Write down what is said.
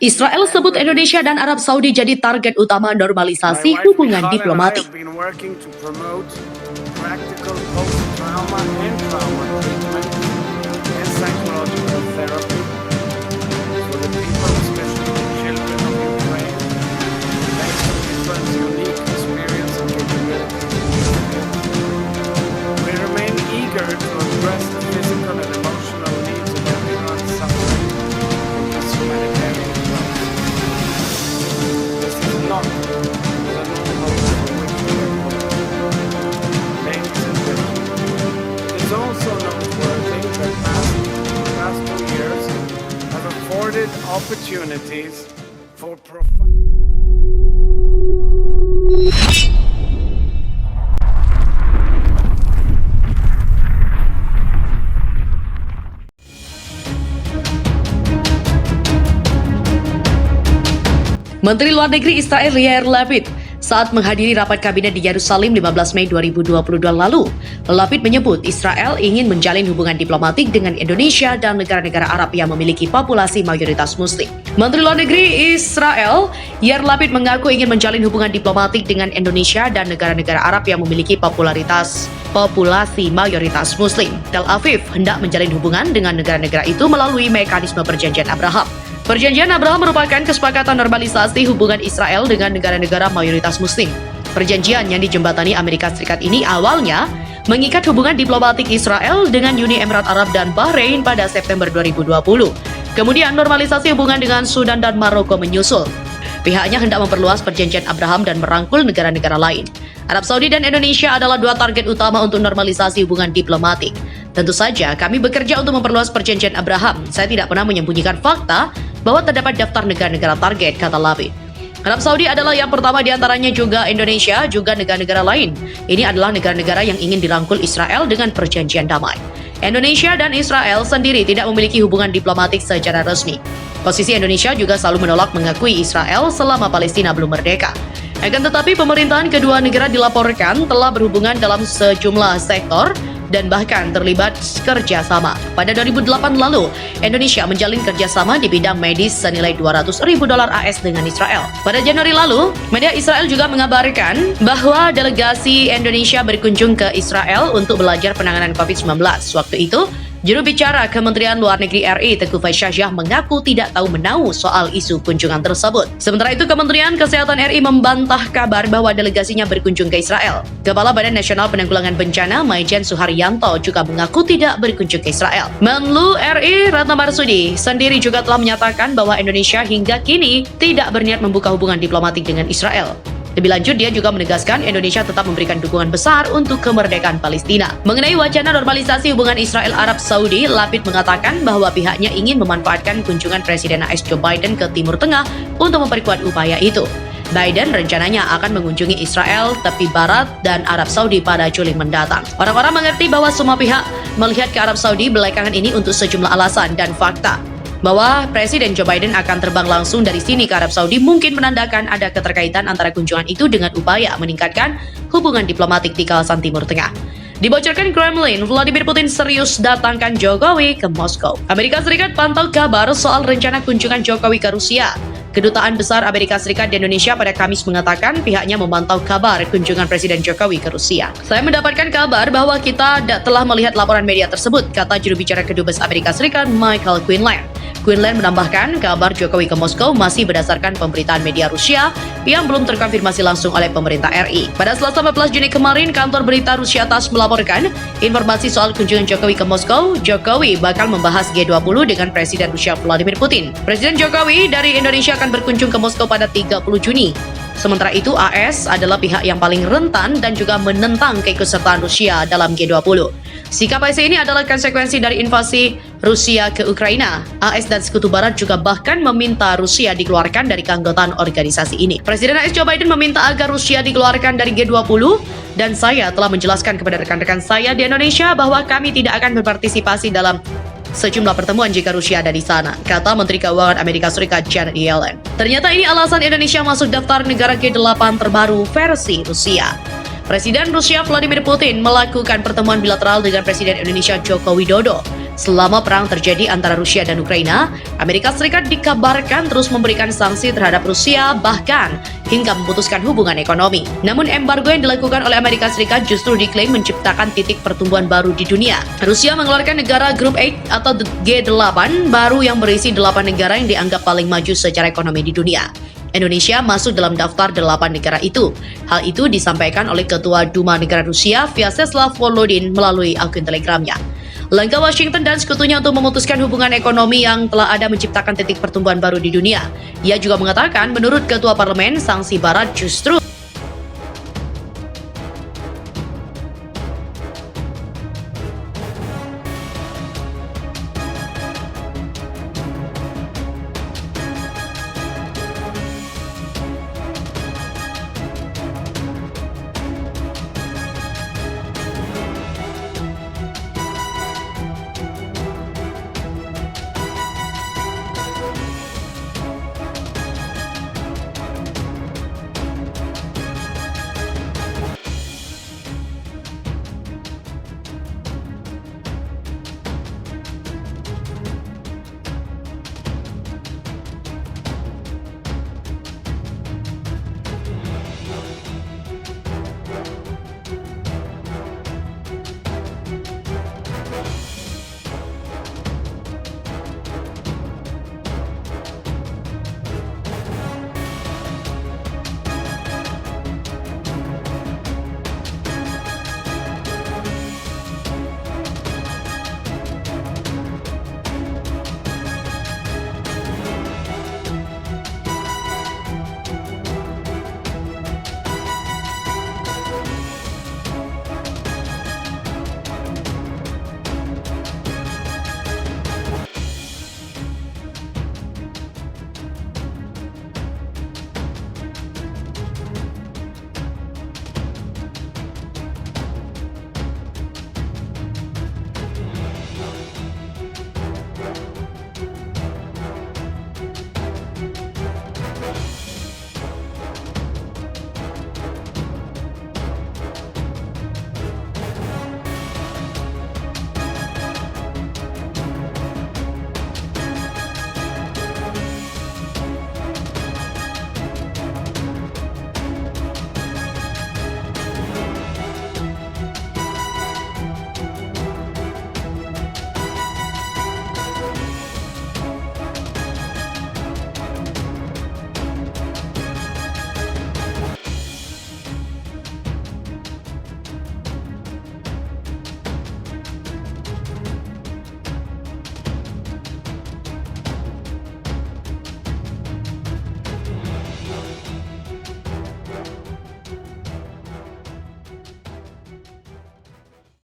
Israel sebut Indonesia dan Arab Saudi jadi target utama normalisasi hubungan diplomatik. Opportunities for Menteri Luar Negeri Israel Yair Lapid saat menghadiri rapat kabinet di Yerusalem 15 Mei 2022 lalu, Lapid menyebut Israel ingin menjalin hubungan diplomatik dengan Indonesia dan negara-negara Arab yang memiliki populasi mayoritas Muslim. Menteri Luar Negeri Israel Yair Lapid mengaku ingin menjalin hubungan diplomatik dengan Indonesia dan negara-negara Arab yang memiliki populasi mayoritas Muslim. Tel Aviv hendak menjalin hubungan dengan negara-negara itu melalui mekanisme Perjanjian Abraham. Perjanjian Abraham merupakan kesepakatan normalisasi hubungan Israel dengan negara-negara mayoritas Muslim. Perjanjian yang dijembatani Amerika Serikat ini awalnya mengikat hubungan diplomatik Israel dengan Uni Emirat Arab dan Bahrain pada September 2020. Kemudian normalisasi hubungan dengan Sudan dan Maroko menyusul. Pihaknya hendak memperluas Perjanjian Abraham dan merangkul negara-negara lain. Arab Saudi dan Indonesia adalah dua target utama untuk normalisasi hubungan diplomatik. Tentu saja kami bekerja untuk memperluas Perjanjian Abraham. Saya tidak pernah menyembunyikan fakta bahwa terdapat daftar negara-negara target, kata Lapid. Arab Saudi adalah yang pertama, diantaranya juga Indonesia, juga negara-negara lain. Ini adalah negara-negara yang ingin dirangkul Israel dengan perjanjian damai. Indonesia dan Israel sendiri tidak memiliki hubungan diplomatik secara resmi. Posisi Indonesia juga selalu menolak mengakui Israel selama Palestina belum merdeka. Akan tetapi pemerintahan kedua negara dilaporkan telah berhubungan dalam sejumlah sektor dan bahkan terlibat kerjasama. Pada 2008 lalu, Indonesia menjalin kerjasama di bidang medis senilai $200.000 AS dengan Israel. Pada Januari lalu, media Israel juga mengabarkan bahwa delegasi Indonesia berkunjung ke Israel untuk belajar penanganan COVID-19. Waktu itu, juru bicara Kementerian Luar Negeri RI Tengku Faisyah mengaku tidak tahu menahu soal isu kunjungan tersebut. Sementara itu, Kementerian Kesehatan RI membantah kabar bahwa delegasinya berkunjung ke Israel. Kepala Badan Nasional Penanggulangan Bencana Maijen Suharyanto juga mengaku tidak berkunjung ke Israel. Menlu RI Ratna Marsudi sendiri juga telah menyatakan bahwa Indonesia hingga kini tidak berniat membuka hubungan diplomatik dengan Israel. Lebih lanjut, dia juga menegaskan Indonesia tetap memberikan dukungan besar untuk kemerdekaan Palestina. Mengenai wacana normalisasi hubungan Israel-Arab Saudi, Lapid mengatakan bahwa pihaknya ingin memanfaatkan kunjungan Presiden AS Joe Biden ke Timur Tengah untuk memperkuat upaya itu. Biden rencananya akan mengunjungi Israel, tepi barat, dan Arab Saudi pada Juli mendatang. Orang-orang mengerti bahwa semua pihak melihat ke Arab Saudi belakangan ini untuk sejumlah alasan dan fakta. Bahwa Presiden Joe Biden akan terbang langsung dari sini ke Arab Saudi mungkin menandakan ada keterkaitan antara kunjungan itu dengan upaya meningkatkan hubungan diplomatik di kawasan Timur Tengah. Dibocorkan Kremlin, Vladimir Putin serius datangkan Jokowi ke Moskow. Amerika Serikat pantau kabar soal rencana kunjungan Jokowi ke Rusia. Kedutaan Besar Amerika Serikat di Indonesia pada Kamis mengatakan pihaknya memantau kabar kunjungan Presiden Jokowi ke Rusia. Saya mendapatkan kabar bahwa kita telah melihat laporan media tersebut, kata juru bicara Kedubes Amerika Serikat Michael Quinlan. Quinlan menambahkan kabar Jokowi ke Moskow masih berdasarkan pemberitaan media Rusia yang belum terkonfirmasi langsung oleh pemerintah RI. Pada Selasa 14 Juni kemarin, kantor berita Rusia TASS melaporkan informasi soal kunjungan Jokowi ke Moskow. Jokowi bakal membahas G20 dengan Presiden Rusia Vladimir Putin. Presiden Jokowi dari Indonesia akan berkunjung ke Moskow pada 30 Juni. Sementara itu, AS adalah pihak yang paling rentan dan juga menentang keikutsertaan Rusia dalam G20. Sikap AS ini adalah konsekuensi dari invasi Rusia ke Ukraina. AS dan Sekutu Barat juga bahkan meminta Rusia dikeluarkan dari keanggotaan organisasi ini. Presiden AS Joe Biden meminta agar Rusia dikeluarkan dari G20, dan saya telah menjelaskan kepada rekan-rekan saya di Indonesia bahwa kami tidak akan berpartisipasi dalam sejumlah pertemuan jika Rusia ada di sana, kata Menteri Keuangan Amerika Serikat Janet Yellen. Ternyata ini alasan Indonesia masuk daftar negara G8 terbaru versi Rusia. Presiden Rusia Vladimir Putin melakukan pertemuan bilateral dengan Presiden Indonesia Joko Widodo. Selama perang terjadi antara Rusia dan Ukraina, Amerika Serikat dikabarkan terus memberikan sanksi terhadap Rusia bahkan hingga memutuskan hubungan ekonomi. Namun embargo yang dilakukan oleh Amerika Serikat justru diklaim menciptakan titik pertumbuhan baru di dunia. Rusia mengeluarkan negara Group 8 atau G8 baru yang berisi 8 negara yang dianggap paling maju secara ekonomi di dunia. Indonesia masuk dalam daftar 8 negara itu. Hal itu disampaikan oleh Ketua Duma Negara Rusia Vyacheslav Volodin melalui akun Telegramnya. Langkah Washington dan sekutunya untuk memutuskan hubungan ekonomi yang telah ada menciptakan titik pertumbuhan baru di dunia. Ia juga mengatakan menurut Ketua Parlemen, sanksi Barat justru